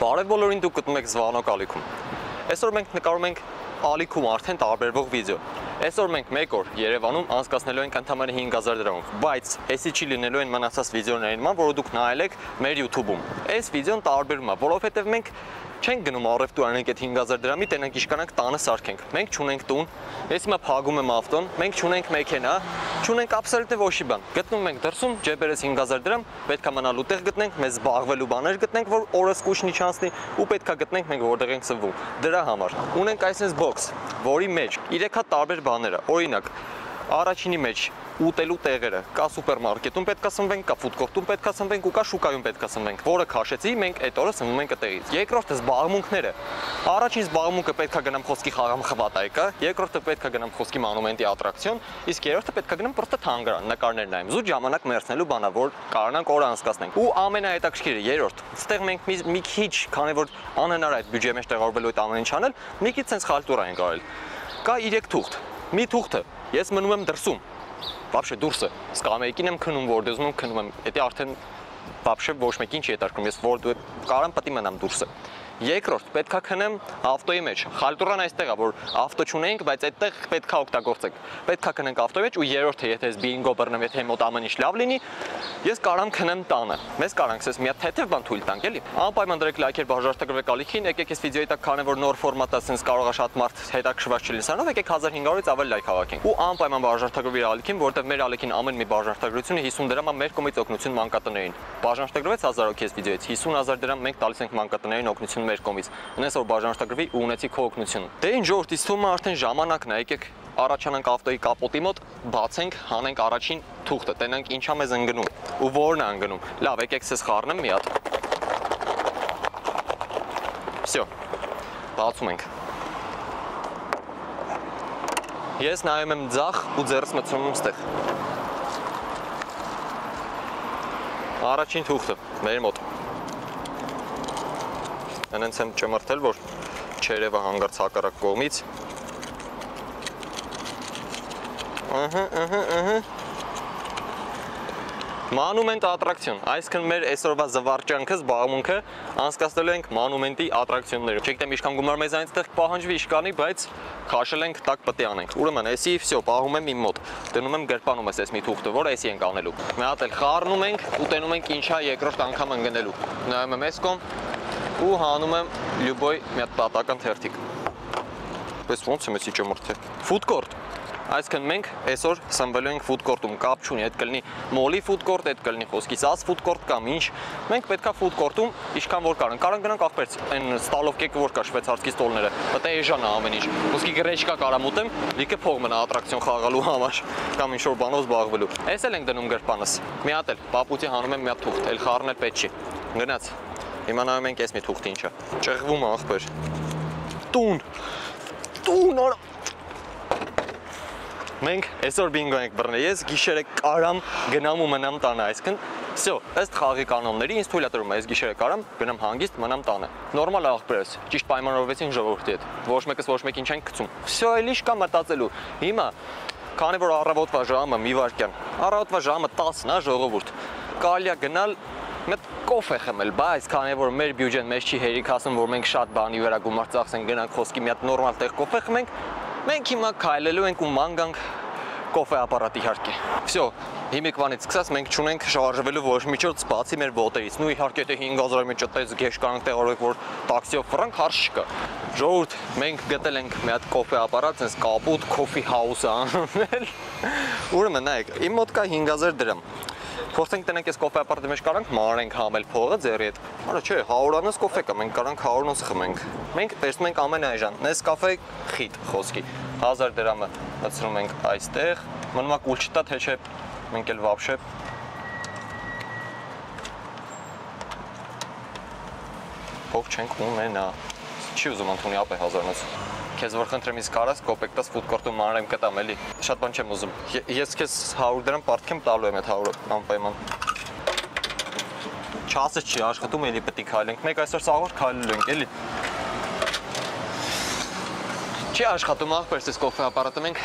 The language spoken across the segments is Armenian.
Բարև բոլորին, դուք գտնում եք Զվանոկ ալիքում։ Այսօր մենք նկարում ենք ալիքում արդեն տարբերվող վիդեո։ Այսօր մենք մեկ օր Երևանում անցկացնելու ենք ընդամենը 5000 դրամով, բայց էսի չի լինելու այն մնացած վիդեոների նման, որը դուք նայել եք մեր YouTube-ում։ Այս վիդեոն տարբերվում է, որովհետև մենք չենք գնում առևտուր անենք այդ 5000 դրամի, տենանք իշկանանք տանը սարքենք։ Մենք չունենք տուն, ես հիմա փագում եմ ավտոն, մենք չունենք մեքենա, չունենք absolutely ոչի բան։ Գտնում ենք դրսում, ջեբերես 5000 դրամ, պետք է մնալու տեղ գտնենք, մեզ զբաղվելու բաներ գտնենք, որ օրը սկուշնի չանցնի ու պետք է գտնենք մենք որտեղ ենք սնվում։ Դրա համար ունենք այսպես բոքս, որի մեջ 3 հատ տարբեր բաներ է։ Օրինակ, առաջինի մեջ ուտելու տեղերը կա սուպերմարկետում պետք է սնվենք, կա ֆուդկորտում պետք է սնվենք ու կա շուկայում պետք է սնվենք, որը քաշեցի, մենք այդ օրը սնվում ենք այդտեղից։ Երկրորդը զբաղմունքները։ Առաջին զբաղմունքը պետք է գնամ խոսքի խաղամխվատայկա, երկրորդը պետք է գնամ խոսքի մանումենտի ատրակցիոն, իսկ երրորդը պետք է գնամ պրոստը թանգարան, նկարներ նայեմ, զուտ ժամանակ մերցնելու բանա, որ կարողանանք օրը անցկացնենք։ Ու ամենահետաքրքիրը երրորդ, այստեղ մենք մի քիչ, քանի որ անհնար է այդ բյուջեի մեջ տեղավորվելու այդ ամեն ինչ անել, մի քիչ sense խալտուրա ենք արել։ Կա 3 թուղթ։ Մի թուղթը ես մնում եմ դրսում։ Вообще դուրսը, սկամեիկին եմ քնում, որտեզում եմ քնում եմ, դա արդեն вообще ոչ մեկին չի հետաքրքրում, ես որ կարամ պետք է մնամ դուրսը։ Երկրորդ, պետք է քնեմ ավտոյի մեջ։ Խալտուրան այստեղ է, որ ավտո չունենք, բայց այդտեղ պետք է օգտագործենք։ Պետք է քնենք ավտոյի մեջ ու երրորդը, եթե ես բինգո բռնեմ, եթե մոտ ամեն ինչ լավ լինի, ես կարամ քնեմ տանը։ Մեզ կարանք ասես մի հատ թեթև բան թույլ տանք, էլի։ Անպայման դրեք լայքեր, բաժանորդագրվեք ալիքին, եկեք այս վիդեոյի տակ քանի որ նոր ֆորմատ է, sense կարող է շատ մարդ հետաքրքրված չլինի սրանով, եկեք 1500-ից ավել լայք հավաքենք։ Ու անպայման բաժանորդագրվի ալիքին, որովհետև մեր ալիքին ամեն մի բաժանորդագրությունը 50 դրամ է մեր կողմից օգնություն մանկատներին։ Բաժանորդագրվեց 1000 հոգի այս վիդեոից, 50000 դրամ մենք տալիս ենք մանկատներին օգնություն մեր կողմից։ Ունես որ բաժանորդագրվի ու ունեցի քո օգնությունը։ Դե ինչ ժողովուրդ, իսկ թվում է արդեն ժամանակն է, եկեք առաջանանք ավտոյի կապոտի մոտ, բացենք, հանենք առաջին թուղթը, տենանք ինչա մեզ ընկնում ու որն է ընկնում։ Լավ, եկեք ցես խառնեմ մի հատ։ Всё։ Բացում ենք։ Ես նայում եմ ձախ ու ձեռս մտցնում եմ ստեղ։ Առաջին թուղթը մեր մոտ։ Հենց եմ ճմրթել, որ չերևա հանգարց հակառակ կողմից։ Մանումենտ ատրակցիոն, այսինքն մեր այսօրվա զվարճանքը, զբաղմունքը անցկացնելու ենք մանումենտի ատրակցիոններով։ Չգիտեմ ինչքան գումար մեզ այնտեղ պահանջվի իշկանի, բայց քաշել ենք, տակ պետք է անենք։ Ուրեմն, էսի всё, պահում եմ իմ մոտ։ Դնում եմ գրպանում ես այս մի թուղթը, որ էսի ենք անելու։ Մի հատ էլ խառնում ենք ու տենում ենք ինչա երկրորդ անգամ ընկնելու։ Նայում եմ այս կողմ ու հանում եմ լյուբոյ մի հատ պատական թերթիկ։ Պես ոնց եմ էսի ճմրթել։ Ֆուդկորտ։ Այսինքն մենք այսօր սնվելու ենք ֆուդկորտում, կապ չունի, այդ կլինի մոլի ֆուդկորտ, այդ կլինի խոսքիս աս ֆուդկորտ կամ ինչ։ Մենք պետքա ֆուդկորտում ինչքան որ կարան գնանք ախպերց, այն ստալով կեկը որ կա շվեյցարսկի ստոլները, դա էժան է ամեն ինչ։ Ոսկի գրեչկա կարամ ուտեմ, լիքը փող մնա ատրակցիոն խաղալու համար կամ ինչ որ բանով զբաղվելու։ Էս էլ ենք դնում գրպանս։ Մի հատ էլ պապուտի հանում եմ մի հատ թուղթ, էլ խառնել պետք չի։ Գնաց։ Հիմա նայում ենք այս մի թուղթ ինչա։ Ճեղվում է ախպեր։ Տուն արա։ Մենք այսօր բինգո ենք բռնել, ես գիշերը կարամ գնամ ու մնամ տանը, այսինքն всё, ըստ խաղի կանոնների ինձ թույլ է տրվում, ես գիշերը կարամ գնամ հանգիստ մնամ տանը։ Նորմալ աղբերս, ճիշտ պայմանավորվեցին ժողովրդի հետ, ոչ մեկս ոչ մեկին չենք գցում։ Всё, էլի շկա մտածելու։ Հիմա, քանի որ առավոտվա ժամը մի վայրկյան, առավոտվա ժամը 10-ն է ժողովուրդ, կարելի է գնալ մեկ կոֆե խմել, բայց քանի որ մեր բյուջեն մեզ չի հերիք ասում, որ մենք շատ բանի վրա գումար ծախսենք, գնանք խոսքի մի հատ նորմալ տեղ կոֆե խմենք, մենք հիմա քայլելու ենք ու ման գանք կոֆե ապարատ իհարկե։ Всё, հիմիկվանից սկսած մենք չունենք շարժվելու ոչ միջոց բացի մեր ոտերից։ Նու իհարկե թե 5000-ի մեջ այդպես գեշ կանք տեղավորեք, որ տաքսիով ֆրանկ հարց չկա։ Ժողովուրդ, մենք գտել ենք մի հատ կոֆե ապարատ, sense կապուտ coffee house անել։ Ուրեմն նայեք, իմ մոտ կա 5000 դրամ։ Փորձենք տնենք այս կոֆե ապարատի մեջ կարանք մարենք համել փողը ձեռի հետ։ Արա չէ, 100-անոց կոֆե կա, մենք կարանք 100-անոց խմենք։ Մենք տեսնում ենք ամենայժան, Nescafe խիտ խոսքի։ 1000 դրամը մտցնում ենք այստեղ, մնում է կուլ չտա, թե չէ, մենք էլ վաբշե։ Փող չենք ունենա։ Չի ուզում ընդունի ապե 1000-անոց։ Քեզ որ խնդրեմ իսկ կարաս կոպեկ տաս ֆուդկորտում մանրեմ կտամ էլի։ Շատ բան չեմ ուզում։ Ես քեզ 100 դրամ պարտքեմ տալու եմ այդ 100 անպայման։ Չասես չի աշխատում էլի պետք է քայլենք։ Մեկ այսօր սաղոր քայլելու ենք էլի։ Չի աշխատում ախպերս այս կոֆե ապարատը մենք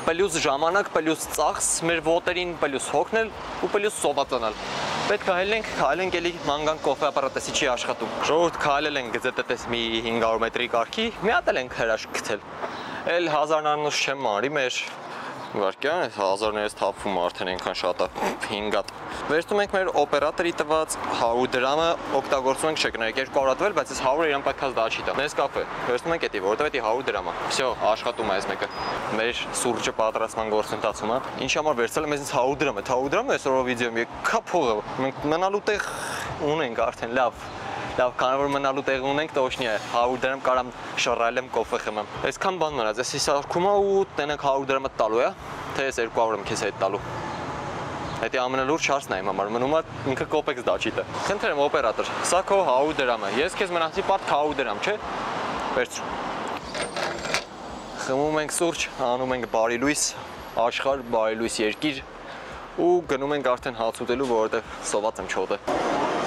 պլյուս ժամանակ, պլյուս ծախս մեր ոտերին, պլյուս հոգնել ու պլյուս սովածանալ։ Պետք է քայլենք էլի ման գանք կոֆե ապարատեսի չի աշխատում։ Ժողովուրդ քայլել ենք գծետես մի 500 մետրի կարգի, մի հատ ենք հրաշք գցել։ Էլ 1000 անուշ չեմ մարի մեր վարկյան, 1000-ներից թափվում արդեն այնքան շատ է 5 հատ։ Վերցնում ենք մեր օպերատորի տված 100 դրամը, օգտագործում ենք շեքներեք 200 հատվել, բայց այս 100-ը իրան պետքած դա չի տա։ Նեսկաֆե, վերցնում ենք էդի, որովհետև էդի 100 դրամ է։ Всё, աշխատում է այս մեկը։ Մեր սուրճը պատրաստման գործընթացում է։ Ինչ համար վերցել եմ այսինքն 100 դրամ է, 100 դրամն այսօրվա վիդեոյում եկա փողը։ Մենք մնալու տեղ ունենք արդեն լավ, քանի որ մնալու տեղ ունենք, տոշնի է 100 դրամ կարամ շռայլեմ կոֆե խմեմ։ Այսքան բան մնաց, էսի սարքում է ու տենեք 100 դրամը տալու է, թե ես 200 եմ քեզ հետ տալու։ Դա ամենալուրջ հարցն է իմ համար, մնում է ինքը կոպեքս դա չի տա։ Խնդրեմ օպերատոր, սա քո 100 դրամը, ես քեզ մնացի պարտ 100 դրամ, չէ՞։ Վերցրու։ Խմում ենք սուրճ, անում ենք բարի լույս, աշխարհ, բարի լույս երկիր ու գնում ենք արդեն հաց ուտելու, որովհետև սոված եմ չոտը։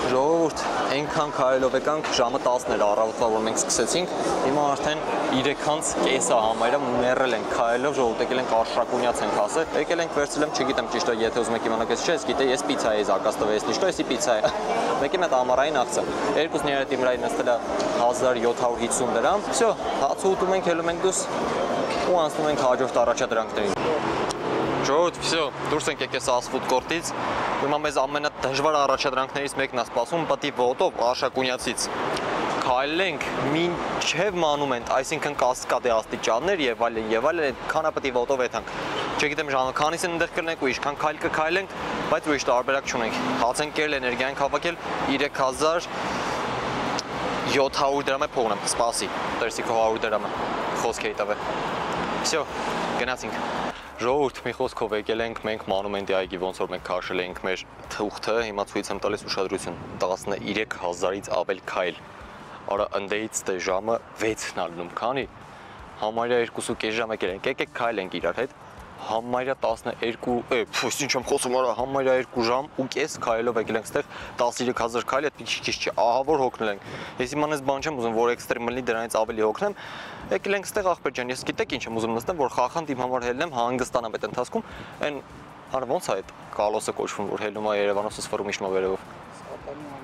Ժողովուրդ, այնքան քայլելով եկանք, ժամը 10-ն էր առավոտվա, որ մենք սկսեցինք, հիմա արդեն 3:30 կեսա համարյա մեռել ենք քայլելով, ժողովուրդ եկել ենք Արշակունյաց ենք ասել, եկել ենք վերցրել եմ, չգիտեմ ճիշտ է, եթե ուզում եք իմանալ, ես չես գիտե, ես պիցա եի զակաց տվել, ես նիշտո, էսի պիցա է։ Մեկի մոտ ամառային ակցիա, երկուսն իրար դիմրայի նստել է 1750 դրամ, всё, հաց ուտում ենք, ելում ենք դուս ու անցնում ենք հաջորդ առաջադրանքներին։ Ժողովուրդ, всё, դուրս ենք եկել սասֆուդ կորտից։ Հիմա մեզ ամենադժվար առաջադրանքներից մեկն է սպասում պատի ոտով Արշակունյացից։ Քայլենք մինչև մանումենտ, այսինքն կասկադե աստիճաններ եւ այլն, այդքան պատի ոտով եթանք։ Չգիտեմ ժամը քանիսն ընդեղ կլինենք ու ինչքան քայլ կքայլենք, բայց ուրիշ տարբերակ չունենք։ Հաց ենք կերել, էներգիա ենք հավաքել 3700 դրամ է փողն եմ, սպասի, տերսի քո 100 դրամը, խոսք էի տվել։ Всё, գնացինք։ Ժողովուրդ, մի խոսքով եկել ենք մենք մանումենտի այգի, ոնց որ մենք քաշել ենք մեր թուղթը, հիմա ցույց եմ տալիս ուշադրություն, 13000-ից ավել քայլ։ Արա ընդեից դե ժամը 6-ն ա լինում, քանի համարյա 2.5 ժամ եկել ենք, եկեք քայլենք իրար հետ, համարյա 12, ինչ եմ խոսում, արա համարյա 2 ժամ ու կես քայլով եկել ենք ստեղ 13000 քայլ, այդ քիչ չի, ահա որ հոգնել ենք։ Ես իմ անես բան չեմ ուզում, որ էքստրեմ լինի, դրանից ավելի հոգնեմ։ Եկել ենք ստեղ ախպեր ջան, ես գիտեք ինչ եմ ուզում նստեմ, որ խախանդ իմ համար հելնեմ, հանգստանամ այդ ընթացքում, այն արա ոնց է այդ կալոսը կոչվում, որ հելնում է Երևանոս սֆրում իշմա վերևով։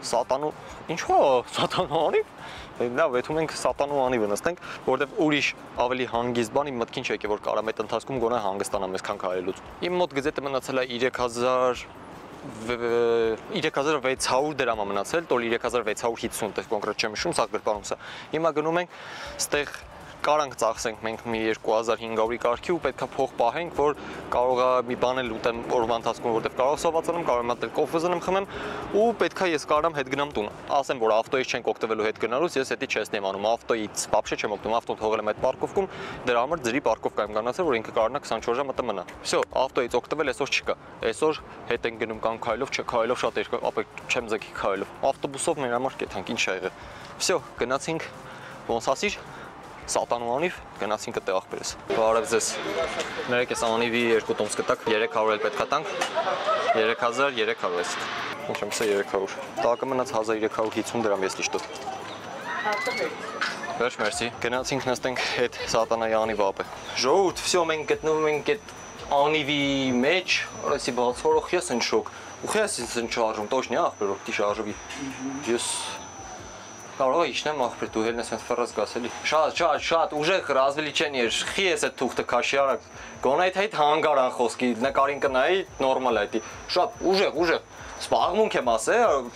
Սատանու, ինչո՞ա, սատանու անիվ։ Լավ, եթում ենք սատանու անիվը նստենք, որովհետև ուրիշ ավելի հանգիստ բան իմ մտքին չեկե, որ կարամ այդ ընթացքում գոնե հանգստանամ այսքան քայլելուց։ Իմ մոտ գծետը մնացել է 3600 դրամ է մնացել, տոլ 3650, դες կոնկրետ չեմ հիշում, սա գրպանումս է։ Հիմա գնում ենք ստեղ Կարանք ծախսենք մենք մի 2500-ի կարգի ու պետքա փող պահենք, որ կարող է մի բան էլ ուտեմ օրվա ընթացքում, որտեղ կարող սովածանեմ, կարող եմ մտել կոֆե զնեմ խմեմ ու պետքա ես կարամ հետ գնամ տուն։ Ասեմ, որ ավտոյից չենք օգտվելու հետ գնալուց, ես հետի չեսնեմ անում, ավտոյից вообще չեմ օգտվում, ավտոն թողել եմ այդ պարկովքում, դրա համար ձրի պարկովկա եմ գնացել, որ ինքը կարողանա 24 ժամ մտը մնա։ Всё, ավտոյից օգտվել այսօր չկա։ Այսօր հետ ենք գնում կամ քայլով, չէ, քայլով շատ երկար, ապա չեմ ձգի քայլով։ Ավտոբուսով մեր համար կեթանք, ինչ ա եղել։ Всё, գնացինք ոնց ասիր Սատանու անիվ, գնացինք այդտեղ ախպերս։ Բարև ձեզ։ Ներեք ես անիվի 2 տոմս կտակ, 300 էլ պետքա տանք։ 3300 էս։ Ինչ եմ սա 300։ Տակը մնաց 1350 դրամ ես դիշտո։ Վերջ մերսի։ Գնացինք նստենք այդ սատանայի անիվ ապը։ Ժողովուրդ, всё մենք գտնվում ենք այդ անիվի մեջ, օրեսի բացվորող ես են շոկ։ Ու ես ինձ չարժում, точно ախպերով դի շարժվի։ Ես Կարող է իշնեմ ախպեր դու հելն ես այդ ֆրազ գասելի։ Շատ ուժեղ ռազմելի չեն ես, խի ես այդ թուղթը քաշի արակ։ Գոնե այդ հանգարան խոսքի նկարին կնայի նորմալ է դի։ Շատ ուժեղ։ Սպաղմունք եմ ասել,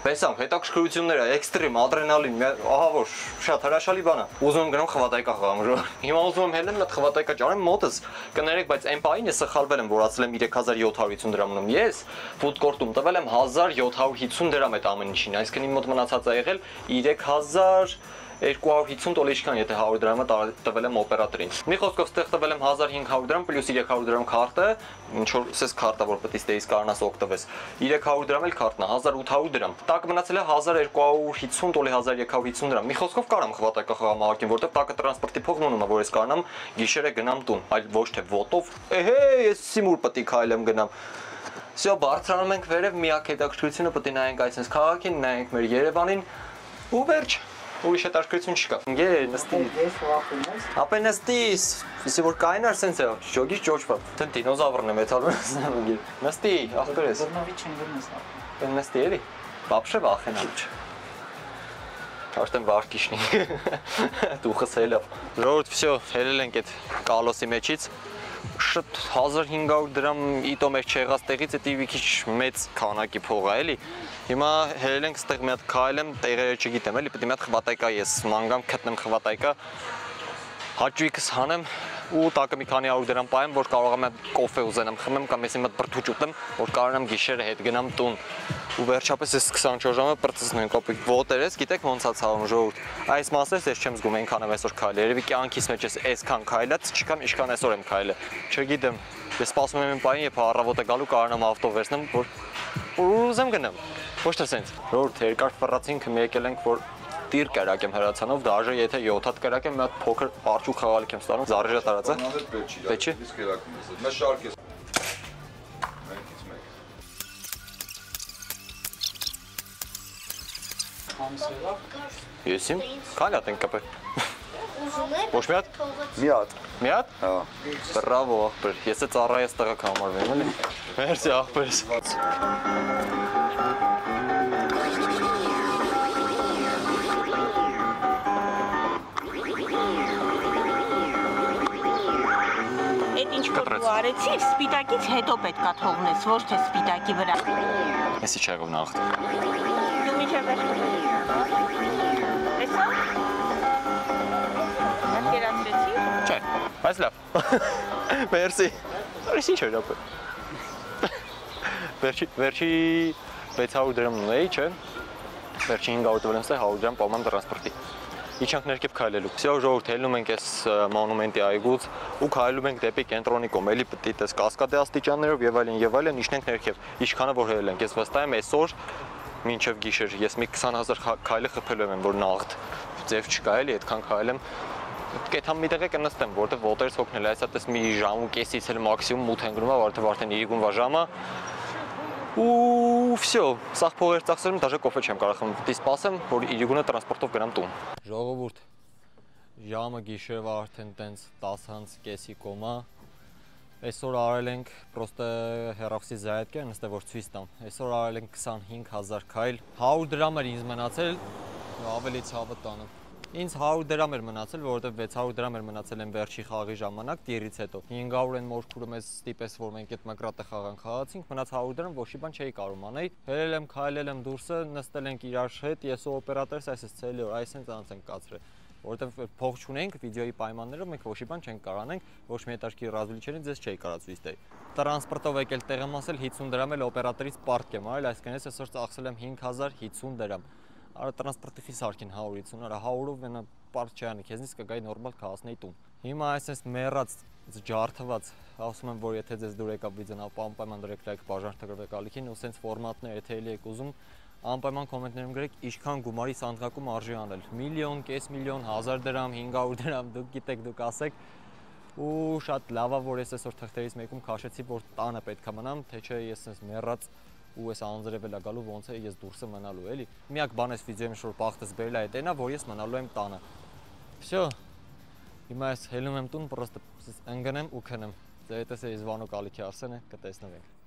Բեսամ, հետաքրքրությունները, էքստրիմ, ադրենալին, ահա որ շատ հրաշալի բան է։ Ուզում եմ գնամ խվատայկա խաղամ։ Հիմա ուզում եմ հելնեմ այդ խվատայկա ճարեմ մոտս։ Կներեք, բայց այն պահին ես սխալվել եմ, որ ասել եմ 3750 դրամ ունում։ Ես ֆուդ կորտում տվել եմ 1750 դրամ այդ ամեն ինչին, այսինքն իմ մոտ մնացած է եղել 3250 տոլ ինչքան, եթե 100 դրամը տվել եմ օպերատորին։ Մի խոսքով ստեղ տվել եմ 1500 դրամ պլյուս 300 դրամ քարտը, ինչ որ սես քարտա, որ պետք է ստեից կարողանաս օգտվես։ 300 դրամ էլ քարտն է, 1800 դրամ։ Տակը մնացել է 1250 տոլի 1350 դրամ։ Մի խոսքով կարամ խվատայկա խաղամ ահագին, որտեղ տակը տրանսպորտի փող մնում է, որ ես կարողանամ գիշերը գնամ տուն, այլ ոչ թե ոտով։ Ես սիմուր պետք է քայլեմ գնամ։ Всё, բարձրանում ենք վերև, միակ հետաքրքրությունը պետք է նայենք այսպես քաղաքին, նայենք մեր Երևանին ու վերջ։ Ուրիշ հետաքրքրություն չկա։ Նստի։ Ապա նստիս, իսկ որ կայնար սենց է, ճոգի ճոճվա։ Դինոզավրն է մեթալում նստի, ախպերես։ Բռնովի չեն գնացնա։ Նստի էլի։ Բաբշե վախենամ։ Արդեն վարկիշնի։ Դուխս հելավ։ Ժողովուրդ, всё, հելել ենք այդ կալոսի մեջից։ Շուտ 1500 դրամ իտո մեջ չեղած տեղից էդի մի քիչ մեծ քանակի փող է էլի։ Հիմա հելել ենք ստեղ մի հատ քայլեմ, տեղերը չգիտեմ էլի, պետք է մի հատ խվատայկա ես մանգամ գտնեմ խվատայկա։ Հաճույքս հանեմ ու տակը մի քանի 100 դրամ պահեմ, որ կարողամ եմ կոֆե ուզենամ խմեմ կամ ես իմ մոտ բրդուճ ուտեմ, որ կարողանամ գիշերը հետ գնամ տուն։ Ու վերջապես ես 24 ժամը բրծեցնեմ կոպիք ոտեր ես, գիտեք ոնց է ցավում ժողովուրդ։ Այս մասերս ես չեմ զգում այնքան եմ այսօր քայլել, երևի կյանքիս մեջ ես այսքան քայլած չկամ, ինչքան այսօր եմ քայլել։ Չգիտեմ, ես սպասում եմ այն երբ առավոտը գալու կարողանամ ավտո վերցնեմ, որ ուզեմ գնամ։ Ոչ թե սենց։ Ժողովուրդ, երկար ֆռացինք, մի եկել ենք, որ տիր կրակեմ հրացանով, դաժե եթե 7 հատ կրակեմ, մի հատ փոքր արջուկ խաղալիք եմ ստանում, զարիժա տարածա։ Պետք չի։ Իսկ կրակում ես։ Նա շարք է։ Մենքից մեկ։ Համսեղա։ Եսիմ, քանի հատ ենք կպել։ Ուզում եք։ Ոչ մի հատ։ Մի հատ։ Մի հատ։ Հա։ Բրավո ախպեր, ես է ծառայես տղա կհամարվեմ էլի։ Մերսի ախպերս։ Այդ ինչ որ դու արեցիր, սպիտակից հետո պետքա թողնես, ոչ թե սպիտակի վրա։ Էսի չեղով նախ։ Դու միջև Էսա։ Պատկերացրեցի։ Չէ, այս լավ։ Մերսի։ Այս ինչ էր ապը։ Վերջի 600 դրամ ունեի, չէ։ Վերջի 500 դրամս է 100 դրամ պայման տրանսպորտի։ Իջանք ներքև քայլելու։ Всё ժողովուրդ, հելնում ենք այս մոնումենտի այգուց ու քայլում ենք դեպի կենտրոնի կողմ, էլի պետք է տես կասկադե աստիճաններով եւ այլն, իջնենք ներքև։ Ինչքանը որ հելել ենք, ես վստահ եմ այսօր մինչև գիշեր ես մի 20000 քայլը խփելու եմ, որ նաղդ ձև չկա էլի, այդքան քայլեմ։ Կեթամ մի տեղ կնստեմ, որտեղ ոտերս հոգնել է, այսպես մի ժամ ու կեսից էլ մաքսիմում 8 են գնում, որտեղ արդեն 2 ժամը։ Ու всё, սաղ փողեր ծախսերում դաժե կոֆե չեմ կարող խմել, պետք է սպասեմ, որ իրիկունը տրանսպորտով գնամ տուն։ Ժողովուրդ, ժամը գիշերվա արդեն տենց 10:30 կոմա։ Այսօր արել ենք, պրոստը հեռախոսի զայատկեր նստե որ ցույց տամ։ Այսօր արել ենք 25000 քայլ։ 100 դրամ էր ինձ մնացել, ավելի ցավը տանը։ Ինձ 100 դրամ էր մնացել, որովհետև 600 դրամ էր մնացել են վերջի խաղի ժամանակ, տիրից հետո։ 500 են մորքուրը մեզ ստիպես, որ մենք այդ մկրատը խաղան խաղացինք, մնաց 100 դրամ, ոչ մի բան չէի կարող անել։ Հելել եմ, քայլել եմ դուրսը, նստել ենք իրար հետ, ես ու օպերատորս այսպես ցելի օր, այսպես անց ենք կացրել։ Որովհետև փող չունենք վիդեոյի պայմաններով մենք ոչ մի բան չենք կարող անենք, ոչ մի հետաքրքիր ռազվիլիչերին ձեզ չէի կարող ցույց տալ։ Տրանսպորտով եկել տեղը մասել 50 դրամ էլ օպերատորից պարտք եմ արել, այսինքն ես այսօր ծախսել եմ 5050 դրամ։ Արա տրանսպորտի ֆիս արկին 150, արա 100-ով մենա պարտ չանի, քեզնից կգայի նորմալ կհասնեի տուն։ Հիմա այսպես մեռած, ջարդված, ասում եմ, որ եթե ձեզ դուր եկավ վիդեոն, ապա անպայման դրեք լայք, բաժան թողեք ալիքին ու սենց ֆորմատներ, եթե էլի եք ուզում, անպայման կոմենտներում գրեք, ինչքան գումարի սանդղակում արժի անել։ Միլիոն, կես միլիոն, 1000 դրամ, 500 դրամ, դուք գիտեք, դուք ասեք։ Ու շատ լավ է, որ ես այսօր թղթերից մեկում քաշեցի, որ տանը պետք է մնամ, թե չէ ես սենց մեռած ու ես անձրև էլ գալու ոնց է ես դուրսը մնալու էլի։ Միակ բան էս վիդեոյում շուտ բախտս բերել է այդենա, որ ես մնալու եմ տանը։ Всё։ Հիմա ես հելում եմ տուն, պրոստը ընկնեմ ու քնեմ։ Դե հետո ես Վանո Կալիքի Արսենը կտեսնենք։